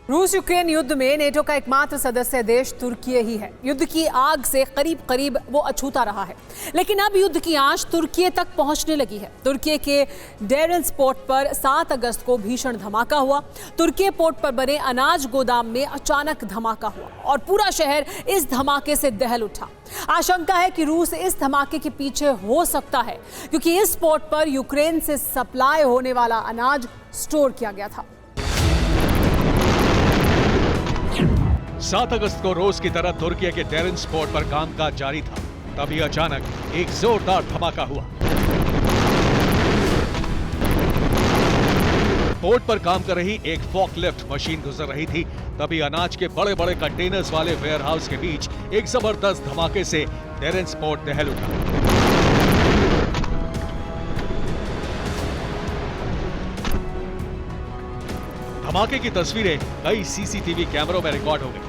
रूस यूक्रेन युद्ध में नेटो का एकमात्र सदस्य देश तुर्की ही है। युद्ध की आग से करीब करीब वो अछूता रहा है, लेकिन अब युद्ध की आंच तुर्की तक पहुंचने लगी है। तुर्की के डेरेंस पोर्ट पर 7 अगस्त को भीषण धमाका हुआ। तुर्की पोर्ट पर बने अनाज गोदाम में अचानक धमाका हुआ और पूरा शहर इस धमाके से दहल उठा। आशंका है कि रूस इस धमाके के पीछे हो सकता है, क्योंकि इस पोर्ट पर यूक्रेन से सप्लाई होने वाला अनाज स्टोर किया गया था। 7 अगस्त को रोज की तरह तुर्की के डेरेंस पोर्ट पर कामकाज जारी था, तभी अचानक एक जोरदार धमाका हुआ। पोर्ट पर काम कर रही एक फॉकलिफ्ट मशीन गुजर रही थी, तभी अनाज के बड़े बड़े कंटेनर्स वाले वेयरहाउस के बीच एक जबरदस्त धमाके से डेरेंस पोर्ट दहल उठा। धमाके की तस्वीरें कई सीसीटीवी कैमरों में रिकॉर्ड हो गई।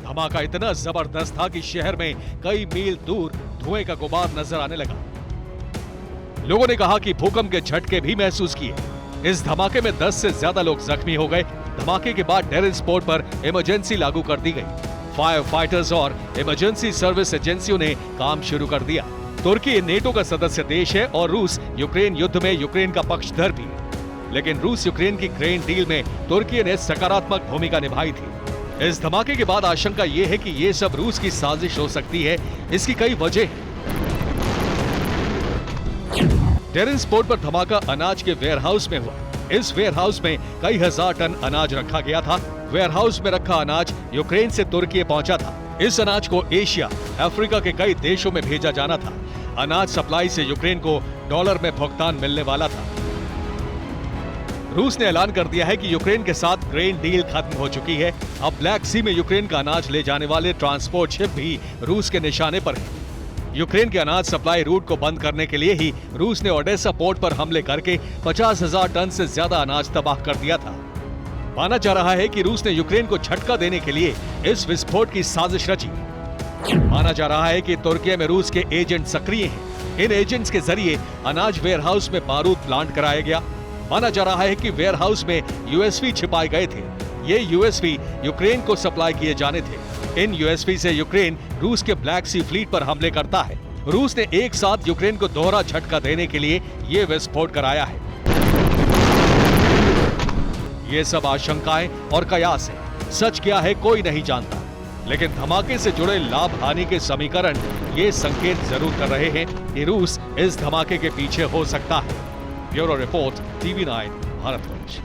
धमाका इतना जबरदस्त था कि शहर में कई मील दूर धुएं का गुबार नजर आने लगा। लोगों ने कहा कि भूकंप के झटके भी महसूस किए। इस धमाके में 10 से ज्यादा लोग जख्मी हो गए। धमाके के बाद डेरेंस पोर्ट पर इमरजेंसी लागू कर दी गई। फायर फाइटर्स और इमरजेंसी सर्विस एजेंसियों ने काम शुरू कर दिया। तुर्की नेटो का सदस्य देश है और रूस यूक्रेन युद्ध में यूक्रेन का पक्षधर भी है, लेकिन रूस यूक्रेन की ग्रेन डील में तुर्की ने सकारात्मक भूमिका निभाई थी। इस धमाके के बाद आशंका यह है कि यह सब रूस की साजिश हो सकती है। इसकी कई वजह हैं। डेरेंस पोर्ट पर धमाका अनाज के वेयरहाउस में हुआ। इस वेयरहाउस में कई हजार टन अनाज रखा गया था। वेयरहाउस में रखा अनाज यूक्रेन से तुर्की पहुंचा था। इस अनाज को एशिया, अफ्रीका के कई देशों में भेजा जाना था। अनाज सप्लाई से यूक्रेन को डॉलर में भुगतान मिलने वाला था। रूस ने ऐलान कर दिया है कि यूक्रेन के साथ ग्रेन डील खत्म हो चुकी है। अब ब्लैक सी में यूक्रेन का अनाज ले जाने वाले ट्रांसपोर्ट शिप भी रूस के निशाने पर है। यूक्रेन के अनाज सप्लाई रूट को बंद करने के लिए ही रूस ने ओडेसा पोर्ट पर हमले करके 50,000 टन से ज्यादा अनाज तबाह कर दिया था। माना जा रहा है कि रूस ने यूक्रेन को झटका देने के लिए इस विस्फोट की साजिश रची। माना जा रहा है कि तुर्की में रूस के एजेंट सक्रिय हैं। इन एजेंट्स के जरिए अनाज वेयरहाउस में बारूद प्लांट कराया गया। माना जा रहा है कि वेयरहाउस में यूएसपी छिपाए गए थे। ये यूएसपी यूक्रेन को सप्लाई किए जाने थे। इन यूएसपी से यूक्रेन रूस के ब्लैक सी फ्लीट पर हमले करता है। रूस ने एक साथ यूक्रेन को दोहरा झटका देने के लिए ये विस्फोट कराया है। ये सब आशंकाएं और कयास है। सच क्या है कोई नहीं जानता, लेकिन धमाके से जुड़े लाभ हानि के समीकरण ये संकेत जरूर कर रहे हैं कि रूस इस धमाके के पीछे हो सकता है। Bureau report, TV9 Bharatvarsh.